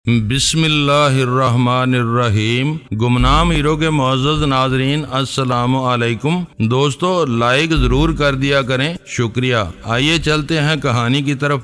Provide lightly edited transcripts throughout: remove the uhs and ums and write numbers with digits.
بسم اللہ الرحمن الرحیم۔ گمنام ہیرو کے معزز ناظرین السلام علیکم۔ دوستو لائک ضرور کر دیا کریں، شکریہ۔ آئیے چلتے ہیں کہانی کی طرف۔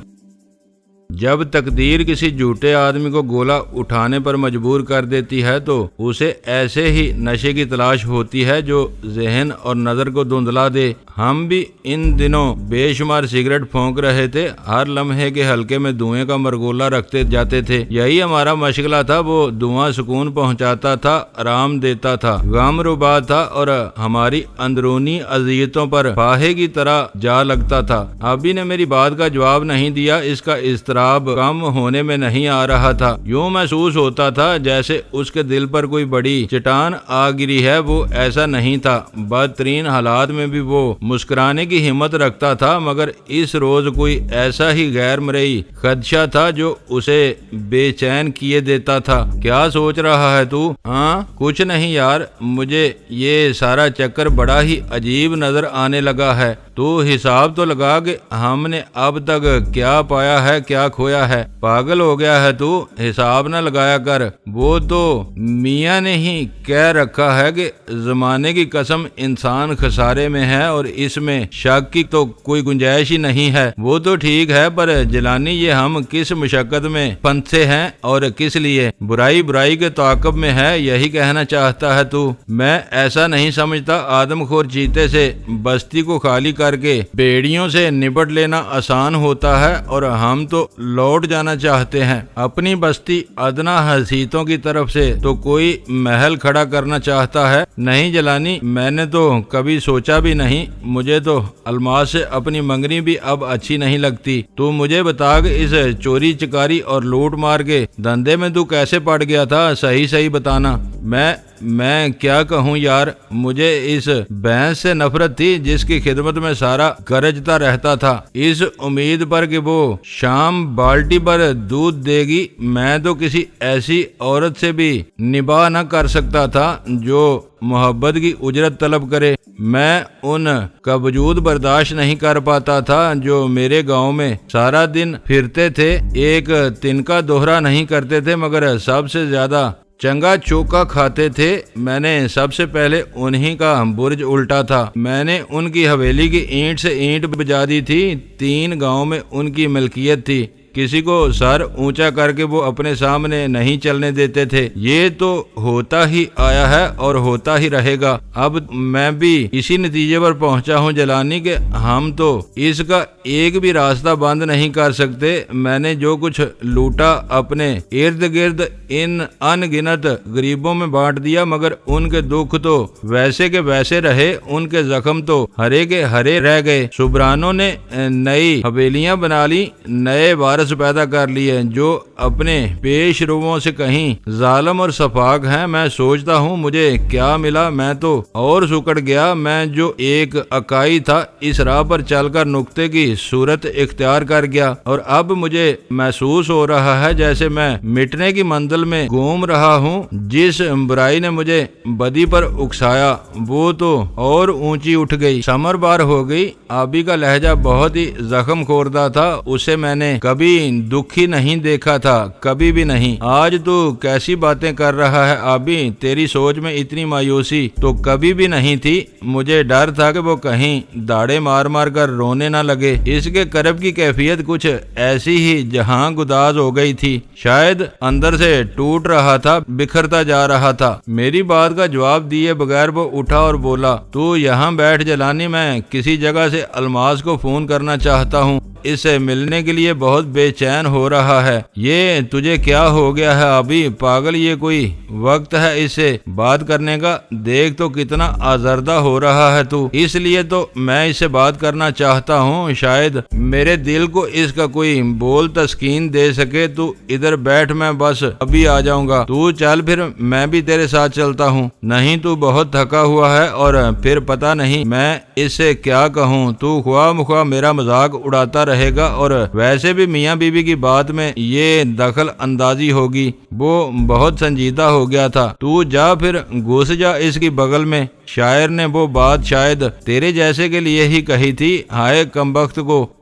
جب تقدیر کسی جھوٹے آدمی کو گولا اٹھانے پر مجبور کر دیتی ہے تو اسے ایسے ہی نشے کی تلاش ہوتی ہے جو ذہن اور نظر کو دھندلا دے۔ ہم بھی ان دنوں بے شمار سگریٹ پھونک رہے تھے، ہر لمحے کے حلقے میں دھوئیں کا مرگولہ رکھتے جاتے تھے۔ یہی ہمارا مشغلہ تھا۔ وہ دھواں سکون پہنچاتا تھا، آرام دیتا تھا، غم ربا تھا اور ہماری اندرونی اذیتوں پر پاہے کی طرح جا لگتا تھا۔ ابھی نے میری بات کا جواب نہیں دیا۔ اس کا اضطراب کم ہونے میں نہیں آ رہا تھا۔ یوں محسوس ہوتا تھا جیسے اس کے دل پر کوئی بڑی چٹان آ گری ہے۔ وہ ایسا نہیں تھا۔ بدترین حالات میں بھی وہ مسکرانے کی ہمت رکھتا تھا، مگر اس روز کوئی ایسا ہی غیر مرئی خدشہ تھا جو اسے بے چین کیے دیتا تھا۔ کیا سوچ رہا ہے تو؟ ہاں کچھ نہیں یار، مجھے یہ سارا چکر بڑا ہی عجیب نظر آنے لگا ہے۔ تو حساب تو لگا کہ ہم نے اب تک کیا پایا ہے کیا کھویا ہے۔ پاگل ہو گیا ہے تو؟ حساب نہ لگایا کر۔ وہ تو میاں نے ہی کہہ رکھا ہے کہ زمانے کی قسم انسان خسارے میں ہے اور اس میں شک کی تو کوئی گنجائش ہی نہیں ہے۔ وہ تو ٹھیک ہے، پر جلانی یہ ہم کس مشقت میں پھنسے ہیں اور کس لیے؟ برائی کے تعاقب میں ہے، یہی کہنا چاہتا ہے تو؟ میں ایسا نہیں سمجھتا۔ آدم خور چیتے سے بستی کو خالی کر کے بھیڑیوں سے نپٹ لینا آسان ہوتا ہے، اور ہم تو لوٹ جانا چاہتے ہیں اپنی بستی ادنا حسیتوں کی طرف سے۔ تو کوئی محل کھڑا کرنا چاہتا ہے؟ نہیں جلانی، میں نے تو کبھی سوچا بھی نہیں۔ مجھے تو الماس سے اپنی منگنی بھی اب اچھی نہیں لگتی۔ تو مجھے بتا کہ اس چوری چکاری اور لوٹ مار کے دھندے میں تو کیسے پڑ گیا تھا؟ صحیح بتانا۔ میں کیا کہوں یار، مجھے اس بھینس سے نفرت تھی جس کی خدمت میں سارا گرجتا رہتا تھا، اس امید پر کہ وہ شام بالٹی پر دودھ دے گی۔ میں تو کسی ایسی عورت سے بھی نباہ نہ کر سکتا تھا جو محبت کی اجرت طلب کرے۔ میں ان کا وجود برداشت نہیں کر پاتا تھا جو میرے گاؤں میں سارا دن پھرتے تھے، ایک تنکا دوہرا نہیں کرتے تھے مگر سب سے زیادہ چنگا چوکا کھاتے تھے۔ میں نے سب سے پہلے انہی کا برج الٹا تھا۔ میں نے ان کی حویلی کی اینٹ سے اینٹ بجا دی تھی۔ 3 گاؤں میں ان کی ملکیت تھی۔ کسی کو سر اونچا کر کے وہ اپنے سامنے نہیں چلنے دیتے تھے۔ یہ تو ہوتا ہی آیا ہے اور ہوتا ہی رہے گا۔ اب میں بھی اسی نتیجے پر پہنچا ہوں جلانی کہ ہم تو اس کا ایک بھی راستہ بند نہیں کر سکتے۔ میں نے جو کچھ لوٹا اپنے ارد گرد ان گنت غریبوں میں بانٹ دیا، مگر ان کے دکھ تو ویسے کے ویسے رہے، ان کے زخم تو ہرے کے ہرے رہ گئے۔ سبرانوں نے نئی حویلیاں بنا لی، نئے وارث پیدا کر لیے جو اپنے پیش رووں سے کہیں ظالم اور سفاک ہیں۔ میں سوچتا ہوں مجھے کیا ملا؟ میں تو اور سکڑ گیا۔ میں جو ایک اکائی تھا، اس راہ پر چل کر نقطے کی صورت اختیار کر گیا، اور اب مجھے محسوس ہو رہا ہے جیسے میں مٹنے کی منزل میں گھوم رہا ہوں۔ جس برائی نے مجھے بدی پر اکسایا وہ تو اور اونچی اٹھ گئی، سمر بار ہو گئی۔ آبی کا لہجہ بہت ہی زخم خوردہ تھا، اسے میں نے کبھی دکھی نہیں دیکھا تھا، کبھی بھی نہیں۔ آج تو کیسی باتیں کر رہا ہے آبی؟ تیری سوچ میں اتنی مایوسی تو کبھی بھی نہیں تھی۔ مجھے ڈر تھا کہ وہ کہیں داڑے مار کر رونے نہ لگے۔ اس کے کرب کی کیفیت کچھ ایسی ہی جہاں گداز ہو گئی تھی، شاید اندر سے ٹوٹ رہا تھا، بکھرتا جا رہا تھا۔ میری بات کا جواب دیے بغیر وہ اٹھا اور بولا، تو یہاں بیٹھ جلانی، میں کسی جگہ سے الماس کو فون کرنا چاہتا ہوں۔ اس سے ملنے کے لیے بہت بے چین ہو رہا ہے۔ یہ تجھے کیا ہو گیا ہے ابھی؟ پاگل، یہ کوئی وقت ہے اس سے بات کرنے کا؟ دیکھ تو کتنا آزردہ ہو رہا ہے تو۔ اس لیے تو میں اس سے بات کرنا چاہتا ہوں، شاید میرے دل کو اس کا کوئی بول تسکین دے سکے۔ تو ادھر بیٹھ، میں بس ابھی آ جاؤں گا۔ تو چل پھر میں بھی تیرے ساتھ چلتا ہوں۔ نہیں، تو بہت تھکا ہوا ہے اور پھر پتہ نہیں میں اس سے کیا کہوں۔ تو خواہ مخواہ میرا مذاق اڑاتا رہے گا، اور ویسے بھی میاں بیوی کی بات میں یہ دخل اندازی ہوگی۔ وہ بہت سنجیدہ ہو گیا تھا۔ تو جا پھر گھس جا اس کی بغل میں۔ شاعر نے وہ بات شاید تیرے جیسے کے لیے ہی کہی تھی۔ ہائے کمبخت کو،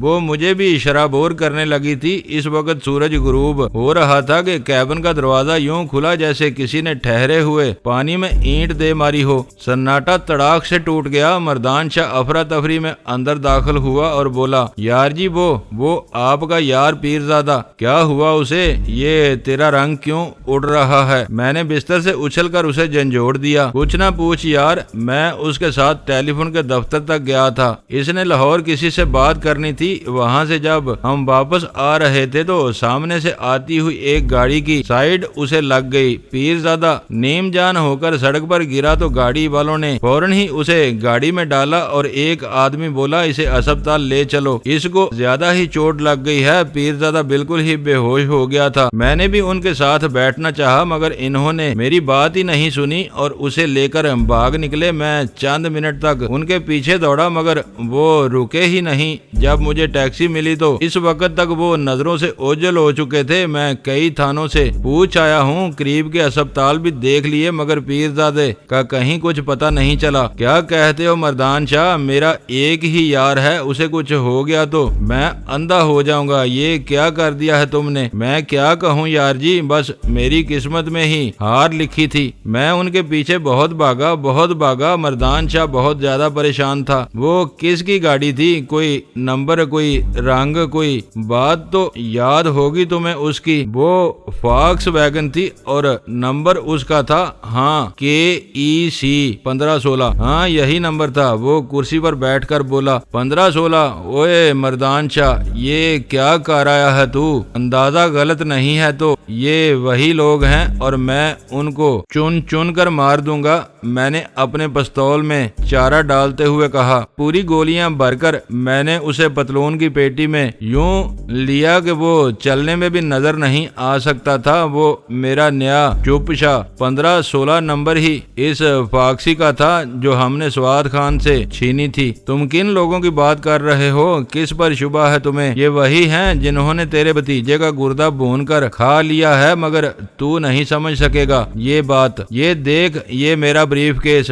وہ مجھے بھی شرابور کرنے لگی تھی۔ اس وقت سورج غروب ہو رہا تھا کہ کیبن کا دروازہ یوں کھلا جیسے کسی نے ٹھہرے ہوئے پانی میں اینٹ دے ماری ہو۔ سناٹا تڑاک سے ٹوٹ گیا۔ مردان شاہ افراتفری میں اندر داخل ہوا اور بولا، یار جی وہ آپ کا یار پیرزادہ، کیا ہوا اسے؟ یہ تیرا رنگ کیوں اڑ رہا ہے؟ میں نے بستر سے اچھل کر اسے جھنجھوڑ دیا۔ کچھ نہ پوچھ یار، میں اس کے ساتھ ٹیلی فون کے دفتر تک گیا تھا۔ اس نے لاہور کسی سے بات کرنی تھی۔ وہاں سے جب ہم واپس آ رہے تھے تو سامنے سے آتی ہوئی ایک گاڑی کی سائیڈ اسے لگ گئی۔ پیرزادہ نیم جان ہو کر سڑک پر گرا تو گاڑی والوں نے فوراً ہی اسے گاڑی میں ڈالا اور ایک آدمی بولا اسے اسپتال لے چلو، اس کو زیادہ ہی چوٹ لگ گئی ہے۔ پیرزادہ بالکل ہی بے ہوش ہو گیا تھا۔ میں نے بھی ان کے ساتھ بیٹھنا چاہا مگر انہوں نے میری بات ہی نہیں سنی اور اسے لے کر بھاگ نکلے۔ میں چند منٹ تک ان کے پیچھے دوڑا مگر وہ رکے ہی نہیں۔ جب مجھے ٹیکسی ملی تو اس وقت تک وہ نظروں سے اوجھل ہو چکے تھے۔ میں کئی تھانوں سے پوچھ آیا ہوں، قریب کے اسپتال بھی دیکھ لیے مگر پیرزادے کا کہیں کچھ پتہ نہیں چلا۔ کیا کہتے ہو مردان شاہ؟ میرا ایک ہی یار ہے، اسے کچھ ہو گیا تو میں اندھا ہو جاؤں گا۔ یہ کیا کر دیا ہے تم نے؟ میں کیا کہوں یار جی، بس میری قسمت میں ہی ہار لکھی تھی۔ میں ان کے پیچھے بہت بھاگا۔ مردان شاہ بہت زیادہ پریشان تھا۔ وہ کس کی گاڑی تھی؟ کوئی نمبر، کوئی رنگ، کوئی بات تو یاد ہوگی تمہیں اس کی؟ وہ فاکس ویگن تھی اور نمبر اس کا تھا، ہاں، KEC 1516۔ ہاں یہی نمبر تھا۔ وہ کرسی پر بیٹھ کر بولا، 1516؟ اوئے مردان شاہ، یہ کیا کرایا ہے تو؟ اندازہ غلط نہیں ہے تو یہ وہی لوگ ہیں اور میں ان کو چن کر مار دوں گا۔ میں نے اپنے پستول میں چارہ ڈالتے ہوئے کہا۔ پوری گولیاں بھر کر میں نے اسے پتلون کی پیٹی میں یوں لیا کہ وہ چلنے میں بھی نظر نہیں آ سکتا تھا۔ وہ میرا نیا چپ شاہ 1516 نمبر ہی اس فاکسی کا تھا جو ہم نے سواد خان سے چھینی تھی۔ تم کن لوگوں کی بات کر رہے ہو؟ کس پر شبہ ہے تمہیں؟ یہ وہی ہیں جنہوں نے تیرے بھتیجے کا گردہ بھون کر کھا لیا ہے مگر تو نہیں سمجھ سکے گا یہ بات۔ یہ دیکھ، یہ میرا بریف کیس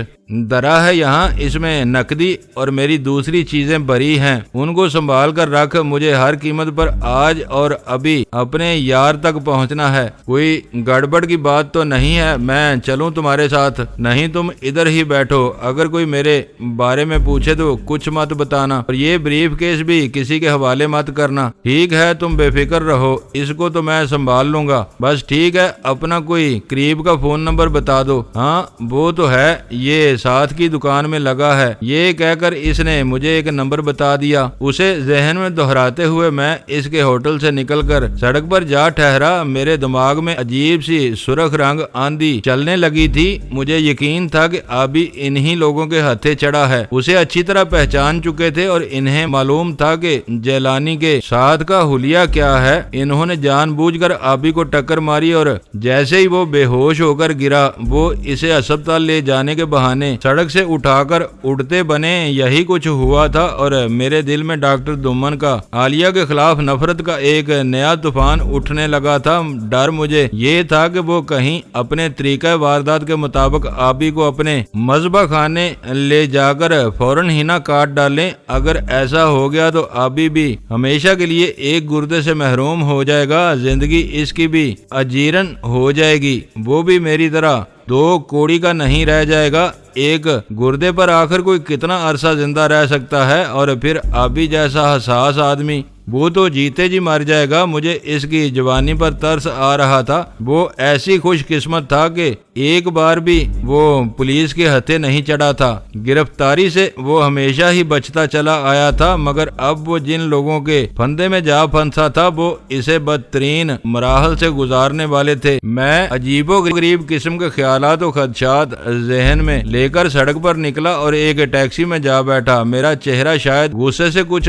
درا ہے یہاں، اس میں نقدی اور میری دوسری چیزیں بری ہیں، ان کو سنبھال کر رکھ۔ مجھے ہر قیمت پر آج اور ابھی اپنے یار تک پہنچنا ہے۔ کوئی گڑبڑ کی بات تو نہیں ہے؟ میں چلوں تمہارے ساتھ؟ نہیں، تم ادھر ہی بیٹھو۔ اگر کوئی میرے بارے میں پوچھے تو کچھ مت بتانا اور یہ بریف کیس بھی کسی کے حوالے مت کرنا، ٹھیک ہے؟ تم بے فکر رہو، اس کو تو میں سنبھال لوں گا۔ بس ٹھیک ہے، اپنا کوئی قریب کا فون نمبر بتا دو۔ ہاں وہ تو ہے، یہ ساتھ کی دکان میں لگا ہے۔ یہ کہہ کر اس نے مجھے ایک نمبر بتا دیا۔ اسے ذہن میں دہراتے ہوئے میں اس کے ہوٹل سے نکل کر سڑک پر جا ٹھہرا۔ میرے دماغ میں عجیب سی سرخ رنگ آندھی چلنے لگی تھی۔ مجھے یقین تھا کہ ابھی انہی لوگوں کے ہتھے چڑھا ہے۔ اسے اچھی طرح پہچان چکے تھے اور انہیں معلوم تھا کہ جیلانی کے ساتھ کا حلیہ کیا ہے۔ انہوں نے جان بوجھ کر آبی کو ٹکر ماری اور جیسے ہی وہ بے ہوش ہو کر گرا، وہ اسے اسپتال لے جانے کے بہانے سڑک سے اٹھا کر اڑتے بنے۔ یہی کچھ ہوا تھا اور میرے دل میں ڈاکٹر دمن کا عالیہ کے خلاف نفرت کا ایک نیا طوفان اٹھنے لگا تھا۔ ڈر مجھے یہ تھا کہ وہ کہیں اپنے طریقہ واردات کے مطابق آبی کو اپنے مذبح خانے لے جا کر فوراً ہی نہ کاٹ ڈالیں۔ اگر ایسا ہو گیا تو آبی بھی ہمیشہ کے لیے ایک گردے سے محروم ہو جائے گا، زندگی اس کی بھی اجیرن ہو جائے گی، وہ بھی میری طرح 2 کوڑی کا نہیں رہ جائے گا۔ ایک گردے پر آخر کوئی کتنا عرصہ زندہ رہ سکتا ہے؟ اور پھر آبی جیسا حساس آدمی، وہ تو جیتے جی مر جائے گا۔ مجھے اس کی جوانی پر ترس آ رہا تھا۔ وہ ایسی خوش قسمت تھا کہ ایک بار بھی وہ پولیس کے ہتھے نہیں چڑھا تھا۔ گرفتاری سے وہ ہمیشہ ہی بچتا چلا آیا تھا مگر اب وہ جن لوگوں کے پھندے میں جا پھنسا تھا وہ اسے بدترین مراحل سے گزارنے والے تھے۔ میں عجیب و غریب قسم کے خیالات و خدشات ذہن میں لے کر سڑک پر نکلا اور ایک ٹیکسی میں جا بیٹھا۔ میرا چہرہ شاید غصے سے کچھ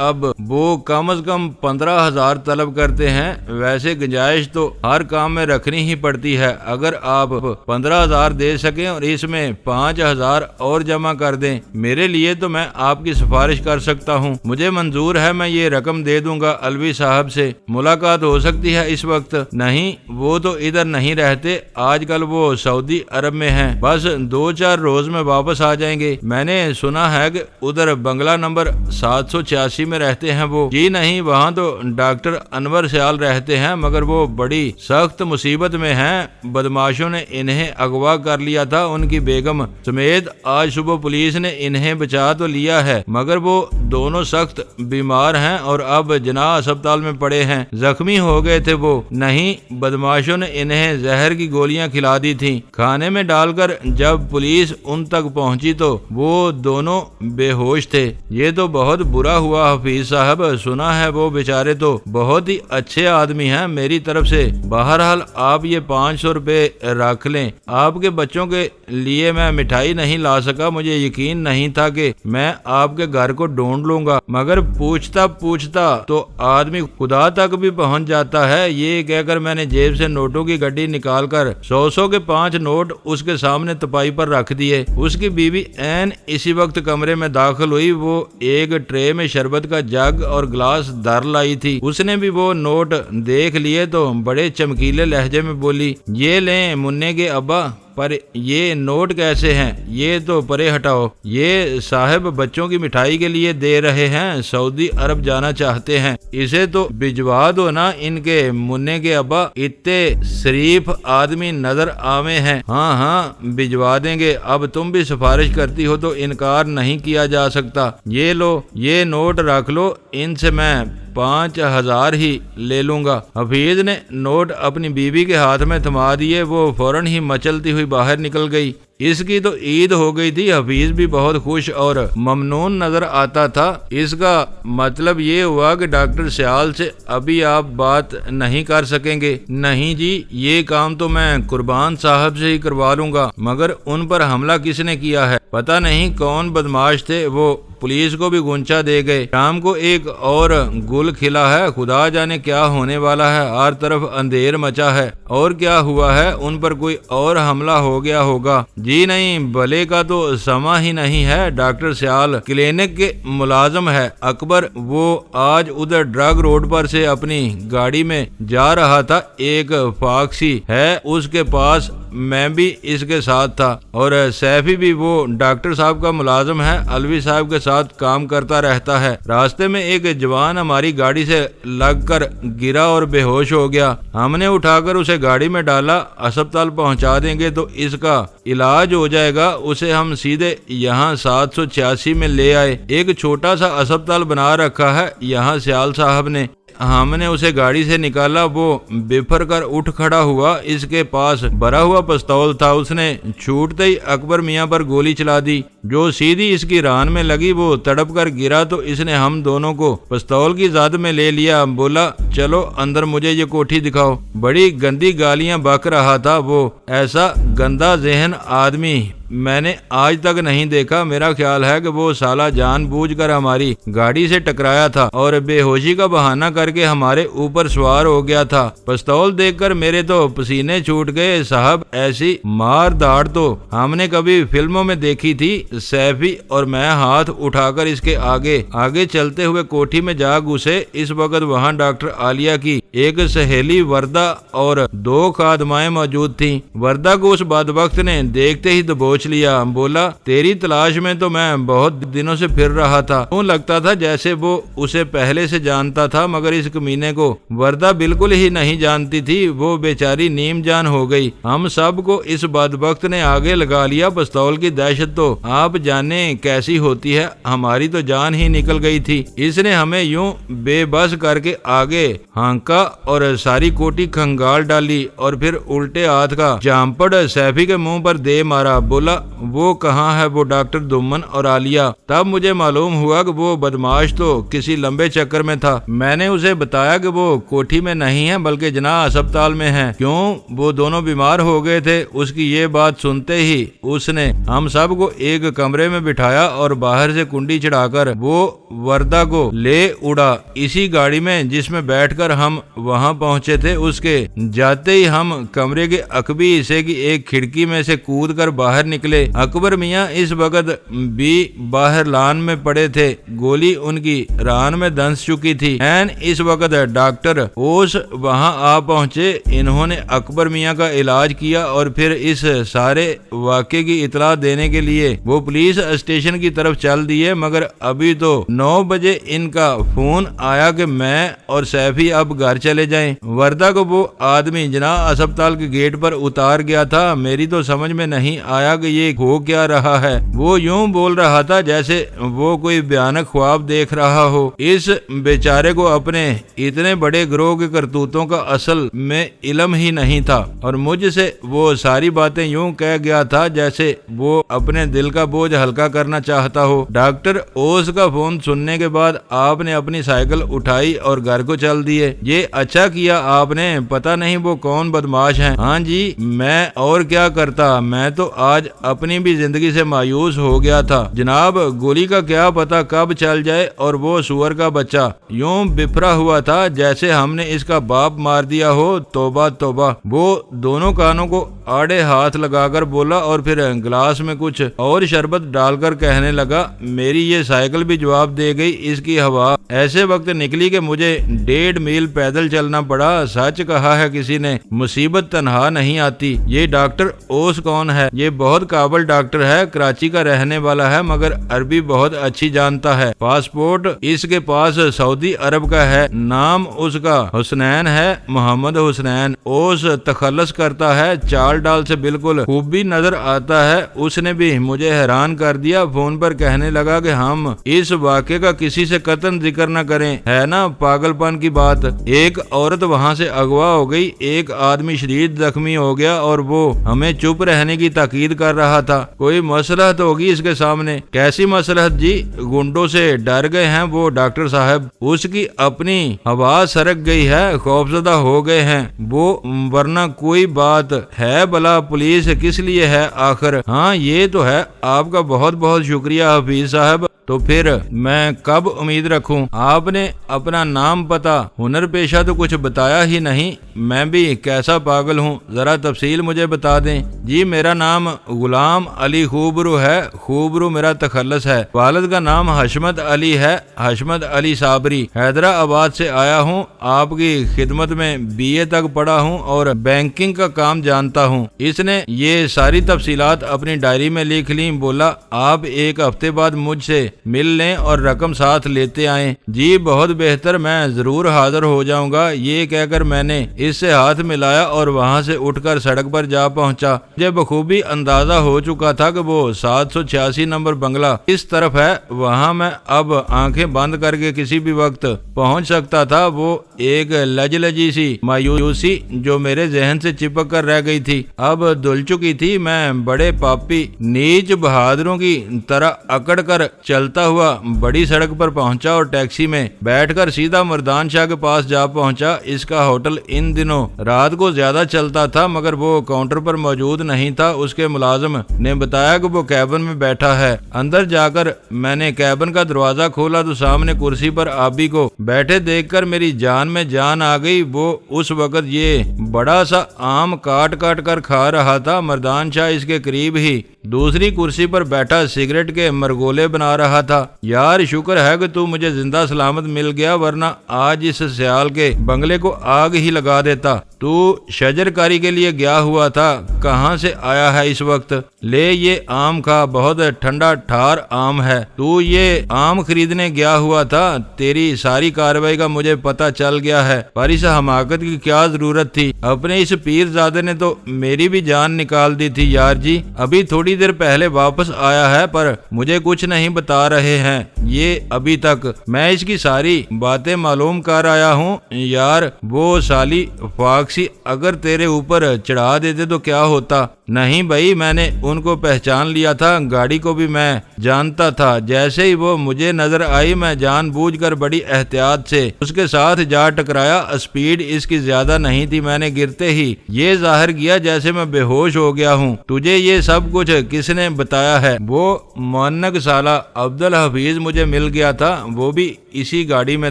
اب وہ کم از کم 15,000 طلب کرتے ہیں۔ ویسے گنجائش تو ہر کام میں رکھنی ہی پڑتی ہے، اگر آپ 15,000 دے سکیں اور اس میں 5,000 اور جمع کر دیں میرے لیے تو میں آپ کی سفارش کر سکتا ہوں، مجھے منظور ہے، میں یہ رقم دے دوں گا۔ الوی صاحب سے ملاقات ہو سکتی ہے اس وقت؟ نہیں، وہ تو ادھر نہیں رہتے، آج کل وہ سعودی عرب میں ہیں، بس 2-4 روز میں واپس آ جائیں گے۔ میں نے سنا ہے کہ ادھر بنگلہ نمبر 786 میں رہتے ہیں وہ۔ جی نہیں، وہاں تو ڈاکٹر انور سیال رہتے ہیں، مگر وہ بڑی سخت مصیبت میں ہیں، بدماشوں نے انہیں اغوا کر لیا تھا، ان کی بیگم سمیت۔ آج صبح پولیس نے انہیں بچا تو لیا ہے، مگر وہ دونوں سخت بیمار ہیں اور اب جناح اسپتال میں پڑے ہیں، زخمی ہو گئے تھے وہ۔ نہیں، بدماشوں نے انہیں زہر کی گولیاں کھلا دی تھیں کھانے میں ڈال کر، جب پولیس ان تک پہنچی تو وہ دونوں بے ہوش تھے۔ یہ تو بہت برا ہوا حفیظ صاحب، سنا ہے وہ بیچارے تو بہت ہی اچھے آدمی ہیں میری طرف سے۔ بہرحال آپ یہ 500 روپے رکھ لیں، آپ کے بچوں کے لیے میں مٹھائی نہیں لا سکا، مجھے یقین نہیں تھا کہ میں آپ کے گھر کو ڈھونڈ لوں گا، مگر پوچھتا تو آدمی خدا تک بھی پہنچ جاتا ہے۔ یہ کہہ کر میں نے جیب سے نوٹوں کی گڈی نکال کر 100 کے 5 نوٹ اس کے سامنے تپائی پر رکھ دیے۔ اس کی بیوی عین اسی وقت کمرے میں داخل ہوئی، وہ ایک ٹرے میں شربت کا جگ اور گلاس دھر لائی تھی۔ اس نے بھی وہ نوٹ دیکھ لیے تو بڑے چمکیلے لہجے میں بولی، یہ لیں منع کے ابا، پر یہ نوٹ کیسے ہیں؟ یہ تو پرے ہٹاؤ، یہ صاحب بچوں کی مٹھائی کے لیے دے رہے ہیں، سعودی عرب جانا چاہتے ہیں، اسے تو بھجوا دو نا ان کے منع کے ابا، اتنے شریف آدمی نظر آوے ہیں۔ ہاں بھجوا دیں گے، اب تم بھی سفارش کرتی ہو تو انکار نہیں کیا جا سکتا۔ یہ لو، یہ نوٹ رکھ لو، ان سے میں 5,000 ہی لے لوں گا۔ حفیظ نے نوٹ اپنی بیوی کے ہاتھ میں تھما دیے، وہ فوراً ہی مچلتی ہوئی باہر نکل گئی۔ اس کی تو عید ہو گئی تھی، حفیظ بھی بہت خوش اور ممنون نظر آتا تھا۔ اس کا مطلب یہ ہوا کہ ڈاکٹر سیال سے ابھی آپ بات نہیں کر سکیں گے؟ نہیں جی، یہ کام تو میں قربان صاحب سے ہی کروا لوں گا، مگر ان پر حملہ کس نے کیا ہے؟ پتہ نہیں کون بدماش تھے، وہ پولیس کو بھی گونچا دے گئے۔ شام کو ایک اور گل کھلا ہے، خدا جانے کیا ہونے والا ہے، ہر طرف اندھیر مچا ہے۔ اور کیا ہوا ہے؟ ان پر کوئی اور حملہ ہو گیا ہوگا؟ جی نہیں، بھلے کا تو سما ہی نہیں ہے۔ ڈاکٹر سیال کلینک کے ملازم ہے اکبر، وہ آج ادھر ڈرگ روڈ پر سے اپنی گاڑی میں جا رہا تھا، ایک فاکسی ہے اس کے پاس، میں بھی اس کے ساتھ تھا، اور سیفی بھی وہ ڈاکٹر صاحب کا ملازم ہے، الوی صاحب کے ساتھ کام کرتا رہتا ہے۔ راستے میں ایک جوان ہماری گاڑی سے لگ کر گرا اور بے ہوش ہو گیا، ہم نے اٹھا کر اسے گاڑی میں ڈالا، اسپتال پہنچا دیں گے تو اس کا علاج ہو جائے گا۔ اسے ہم سیدھے یہاں 786 میں لے آئے، ایک چھوٹا سا اسپتال بنا رکھا ہے یہاں سیال صاحب نے۔ ہم نے اسے گاڑی سے نکالا، وہ بفر کر اٹھ کھڑا ہوا، اس کے پاس بھرا ہوا پستول تھا، اس نے چھوٹتے ہی اکبر میاں پر گولی چلا دی، جو سیدھی اس کی ران میں لگی، وہ تڑپ کر گرا تو اس نے ہم دونوں کو پستول کی زد میں لے لیا، بولا چلو اندر مجھے یہ کوٹھی دکھاؤ۔ بڑی گندی گالیاں بک رہا تھا وہ، ایسا گندا ذہن آدمی میں نے آج تک نہیں دیکھا۔ میرا خیال ہے کہ وہ سالہ جان بوجھ کر ہماری گاڑی سے ٹکرایا تھا اور بے ہوشی کا بہانہ کر کے ہمارے اوپر سوار ہو گیا تھا۔ پستول دیکھ کر میرے تو پسینے چھوٹ گئے صاحب، ایسی مار داڑ تو ہم نے کبھی فلموں میں دیکھی تھی۔ سیفی اور میں ہاتھ اٹھا کر اس کے آگے چلتے ہوئے کوٹھی میں جا گھسے۔ اس وقت وہاں ڈاکٹر عالیہ کی ایک سہیلی وردہ اور 2 خادمائیں موجود تھیں۔ وردہ کو اس بدبخت نے دیکھتے ہی دبوچ لیا، بولا تیری تلاش میں تو میں بہت دنوں سے پھر رہا تھا۔ وہ لگتا تھا جیسے وہ اسے پہلے سے جانتا تھا، مگر اس کمینے کو وردہ بالکل ہی نہیں جانتی تھی، وہ بیچاری نیم جان ہو گئی۔ ہم سب کو اس بدبخت نے آگے لگا لیا، پستول کی دہشت تو آپ جانے کیسی ہوتی ہے، ہماری تو جان ہی نکل گئی تھی۔ اس نے ہمیں یوں بے بس کر کے آگے ہانکا اور ساری کوٹی کھنگال ڈالی، اور پھر الٹے ہاتھ کا جامپڑ سیفی کے منہ پر دے مارا، بولا بولا وہ کہاں ہے وہ ڈاکٹر دمن اور عالیہ؟ تب مجھے معلوم ہوا کہ وہ بدماش تو کسی لمبے چکر میں تھا۔ میں نے اسے بتایا کہ وہ کوٹھی میں نہیں ہے بلکہ جناح ہسپتال میں ہیں، کیوں وہ دونوں بیمار ہو گئے تھے۔ اس کی یہ بات سنتے ہی اس نے ہم سب کو ایک کمرے میں بٹھایا اور باہر سے کنڈی چڑھا کر وہ وردہ کو لے اڑا اسی گاڑی میں جس میں بیٹھ کر ہم وہاں پہنچے تھے۔ اس کے جاتے ہی ہم کمرے کے عقبی حصے کی ایک کھڑکی میں سے کود کر باہر نکلے۔ اکبر میاں اس وقت بھی باہر لان میں پڑے تھے، گولی ان کی ران میں دنس چکی تھی۔ این اس وقت ڈاکٹر اوس وہاں آ پہنچے۔ انہوں نے اکبر میاں کا علاج کیا اور پھر اس سارے واقعے کی اطلاع دینے کے لیے وہ پولیس اسٹیشن کی طرف چل دیے، مگر ابھی تو 9 بجے ان کا فون آیا کہ میں اور سیفی اب گھر چلے جائیں۔ وردہ کو وہ آدمی جناح ہسپتال کے گیٹ پر اتار گیا تھا۔ میری تو سمجھ میں نہیں آیا کہ یہ ہو کیا رہا ہے۔ وہ یوں بول رہا تھا جیسے وہ کوئی بھیانک خواب دیکھ رہا ہو۔ اس بیچارے کو اپنے اتنے بڑے گروہ کے کرتوتوں کا اصل میں علم ہی نہیں تھا، اور مجھ سے وہ ساری باتیں یوں کہہ گیا تھا جیسے وہ اپنے دل کا بوجھ ہلکا کرنا چاہتا ہو۔ ڈاکٹر اوس کا فون سننے کے بعد آپ نے اپنی سائیکل اٹھائی اور گھر کو چل دیے۔ یہ اچھا کیا آپ نے، پتہ نہیں وہ کون بدماش ہیں۔ ہاں جی، میں اور کیا کرتا، میں تو آج اپنی بھی زندگی سے مایوس ہو گیا تھا۔ جناب گولی کا کیا پتہ کب چل جائے، اور وہ سور کا بچہ یوں بفرا ہوا تھا جیسے ہم نے اس کا باپ مار دیا ہو۔ توبہ توبہ۔ وہ دونوں کانوں کو آڑے ہاتھ لگا کر بولا اور پھر گلاس میں کچھ اور شربت ڈال کر کہنے لگا، میری یہ سائیکل بھی جواب دے گئی۔ اس کی ہوا ایسے وقت نکلی کہ مجھے 1.5 میل پیدل چلنا پڑا۔ سچ کہا ہے کسی نے، مصیبت تنہا نہیں آتی۔ یہ ڈاکٹر اوس کون ہے؟ یہ بہت قابل ڈاکٹر ہے، کراچی کا رہنے والا ہے، مگر عربی بہت اچھی جانتا ہے۔ پاسپورٹ اس کے پاس سعودی عرب کا ہے، نام اس کا حسنین ہے، محمد حسنین۔ اوس تخلص کرتا ہے، چال ڈال سے بالکل خوبی نظر آتا ہے۔ اس نے بھی مجھے حیران کر دیا، فون پر کہنے لگا کہ ہم اس واقعے کا کسی سے قطعاً ذکر نہ کریں، ہے نا پاگل پن کی بات۔ ایک عورت وہاں سے اغوا ہو گئی، ایک آدمی شدید زخمی ہو گیا اور وہ ہمیں چپ رہنے کی تاکید کر رہا تھا۔ کوئی مصلحت ہوگی اس کے سامنے۔ کیسی مصلحت جی؟ گنڈوں سے ڈر گئے ہیں وہ ڈاکٹر صاحب، اس کی اپنی ہوا سرک گئی ہے، خوفزدہ ہو گئے ہیں وہ، ورنہ کوئی بات ہے بلا پولیس کس لیے ہے آخر؟ ہاں یہ تو ہے۔ آپ کا بہت بہت شکریہ حفیظ صاحب۔ تو پھر میں کب امید رکھوں؟ آپ نے اپنا نام پتہ ہنر پیشہ تو کچھ بتایا ہی نہیں۔ میں بھی کیسا پاگل ہوں، ذرا تفصیل مجھے بتا دیں۔ جی میرا نام غلام علی خوبرو ہے، خوبرو میرا تخلص ہے۔ والد کا نام حشمت علی ہے، حشمت علی صابری۔ حیدرآباد سے آیا ہوں، آپ کی خدمت میں BA تک پڑھا ہوں اور بینکنگ کا کام جانتا ہوں۔ اس نے یہ ساری تفصیلات اپنی ڈائری میں لکھ لیں، بولا آپ ایک ہفتے بعد مجھ سے مل لیں اور رقم ساتھ لیتے آئیں۔ جی بہت بہتر، میں ضرور حاضر ہو جاؤں گا۔ یہ کہہ کر میں نے اس سے ہاتھ ملایا اور وہاں سے اٹھ کر سڑک پر جا پہنچا۔ مجھے بخوبی اندازہ ہو چکا تھا کہ وہ 786 نمبر بنگلہ کس طرف ہے، وہاں میں اب آنکھیں بند کر کے کسی بھی وقت پہنچ سکتا تھا۔ وہ ایک لجلجی سی مایوسی جو میرے ذہن سے چپک کر رہ گئی تھی اب دھل چکی تھی۔ میں بڑے پاپی نیچ بہادروں کی طرح اکڑ کر چلتا ہوا بڑی سڑک پر پہنچا اور ٹیکسی میں بیٹھ کر سیدھا مردان شاہ کے پاس جا پہنچا۔ اس کا ہوٹل ان دنوں رات کو زیادہ چلتا تھا، مگر وہ کاؤنٹر پر موجود نہیں تھا۔ اس کے ملازم نے بتایا کہ وہ کیبن میں بیٹھا ہے۔ اندر جا کر میں نے کیبن کا دروازہ کھولا تو سامنے کرسی پر آبی کو بیٹھے دیکھ کر میری جان میں جان آ گئی۔ وہ اس وقت یہ بڑا سا آم کاٹ کاٹ کر کھا رہا تھا۔ مردان شاہ اس کے قریب ہی دوسری کرسی پر بیٹھا سگریٹ کے مرگولے بنا رہا تھا۔ یار شکر ہے کہ تو مجھے زندہ سلامت مل گیا، ورنہ آج اس سیال کے بنگلے کو آگ ہی لگا دیتا۔ تو شجر کاری کے لیے گیا ہوا تھا، کہاں سے آیا ہے اس وقت؟ لے یہ آم کھا، بہت ٹھنڈا ٹھار آم ہے۔ تو یہ آم خریدنے گیا ہوا تھا؟ تیری ساری کارروائی کا مجھے پتہ چل گیا ہے، پر اس حماقت کی کیا ضرورت تھی؟ اپنے اس پیر زادے نے تو میری بھی جان نکال دی تھی یار جی۔ ابھی تھوڑی دیر پہلے واپس آیا ہے پر مجھے کچھ نہیں بتا رہے ہیں یہ ابھی تک۔ میں اس کی ساری باتیں معلوم کر آیا ہوں یار۔ وہ سالی فاکسی اگر تیرے اوپر چڑھا دیتے تو کیا ہوتا؟ نہیں بھائی، میں نے ان ان کو پہچان لیا تھا، گاڑی کو بھی میں جانتا تھا۔ جیسے ہی وہ مجھے نظر آئی میں جان بوجھ کر بڑی احتیاط سے اس کے ساتھ جا ٹکرایا۔ اسپیڈ اس کی زیادہ نہیں تھی۔ میں نے گرتے ہی یہ ظاہر کیا جیسے میں بے ہوش ہو گیا ہوں۔ تجھے یہ سب کچھ کس نے بتایا ہے؟ وہ مونک سالہ عبدالحفیظ مجھے مل گیا تھا، وہ بھی اسی گاڑی میں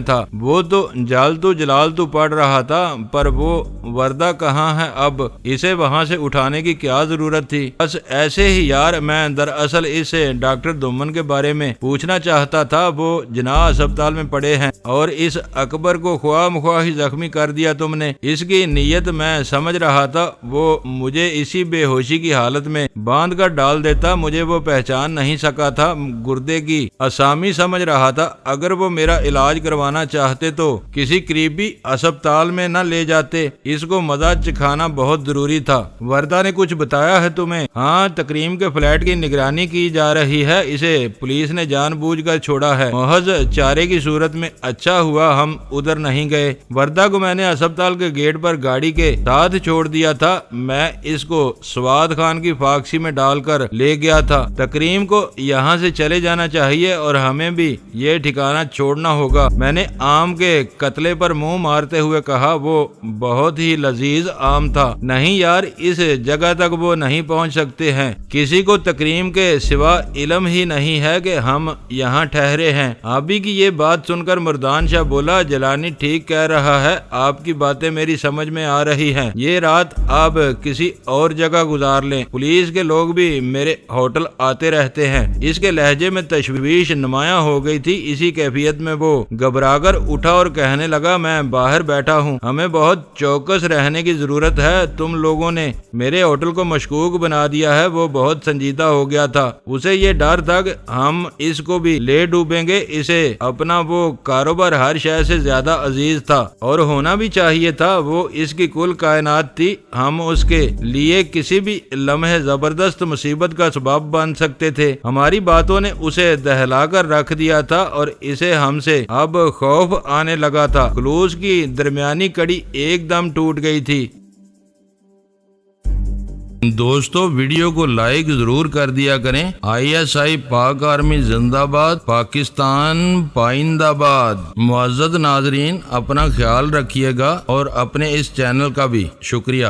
تھا۔ وہ تو جالتو جلالتو پڑھ رہا تھا، پر وہ وردہ کہاں ہے اب؟ اسے وہاں سے اٹھانے کی کیا ضرورت تھی؟ بس ایسے ہی یار، میں دراصل اس ڈاکٹر دومن کے بارے میں پوچھنا چاہتا تھا۔ وہ جناح اسپتال میں پڑے ہیں اور اس اکبر کو خواہ مخواہ ہی زخمی کر دیا تم نے۔ اس کی نیت میں سمجھ رہا تھا، وہ مجھے اسی بے ہوشی کی حالت میں باندھ کر ڈال دیتا۔ مجھے وہ پہچان نہیں سکا تھا، گردے کی اسامی سمجھ رہا تھا۔ اگر وہ میرا علاج کروانا چاہتے تو کسی قریبی اسپتال میں نہ لے جاتے؟ اس کو مزہ چکھانا بہت ضروری تھا۔ وردہ نے کچھ بتایا ہے تمہیں؟ ہاں، تکریم کے فلیٹ کی نگرانی کی جا رہی ہے، اسے پولیس نے جان بوجھ کر چھوڑا ہے، محض چارے کی صورت میں۔ اچھا ہوا ہم ادھر نہیں گئے۔ وردہ کو میں نے اسپتال کے گیٹ پر گاڑی کے ساتھ چھوڑ دیا تھا۔ میں اس کو سواد خان کی فاکسی میں ڈال کر لے گیا تھا۔ تکریم کو یہاں سے چلے جانا چاہیے اور ہمیں بھی یہ ٹھکانہ چھوڑنا ہوگا۔ میں نے آم کے قتلے پر منہ مارتے ہوئے کہا، وہ بہت ہی لذیذ آم تھا۔ نہیں یار، اس جگہ تک وہ نہیں پہنچ سکتے ہیں۔ کسی کو تکریم کے سوا علم ہی نہیں ہے کہ ہم یہاں ٹھہرے ہیں۔ آبی کی یہ بات سن کر مردان شاہ بولا، جیلانی ٹھیک کہہ رہا ہے، آپ کی باتیں میری سمجھ میں آ رہی ہیں۔ یہ رات آپ کسی اور جگہ گزار لیں، پولیس کے لوگ بھی میرے ہوٹل آتے رہتے ہیں۔ اس کے لہجے میں تشویش نمایاں ہو گئی تھی۔ اسی کیفیت میں وہ گھبرا کر اٹھا اور کہنے لگا، میں باہر بیٹھا ہوں، ہمیں بہت چوکس رہنے کی ضرورت ہے۔ تم لوگوں نے میرے ہوٹل کو مشکوک بنا دیا ہے۔ وہ بہت سنجیدہ ہو گیا تھا، اسے یہ ڈر تھا کہ ہم اس کو بھی لے ڈوبیں گے۔ اسے اپنا وہ کاروبار ہر شے سے زیادہ عزیز تھا، اور ہونا بھی چاہیے تھا۔ وہ اس کی کل کائنات تھی۔ ہم اس کے لیے کسی بھی لمحے زبردست مصیبت کا سبب بن سکتے تھے۔ ہماری باتوں نے اسے دہلا کر رکھ دیا تھا اور اسے ہم سے اب خوف آنے لگا تھا۔ خلوص کی درمیانی کڑی ایک دم ٹوٹ گئی تھی۔ دوستو، ویڈیو کو لائک ضرور کر دیا کریں۔ ISI پاک آرمی زندہ باد، پاکستان پائندہ باد۔ معزز ناظرین، اپنا خیال رکھیے گا اور اپنے اس چینل کا بھی شکریہ۔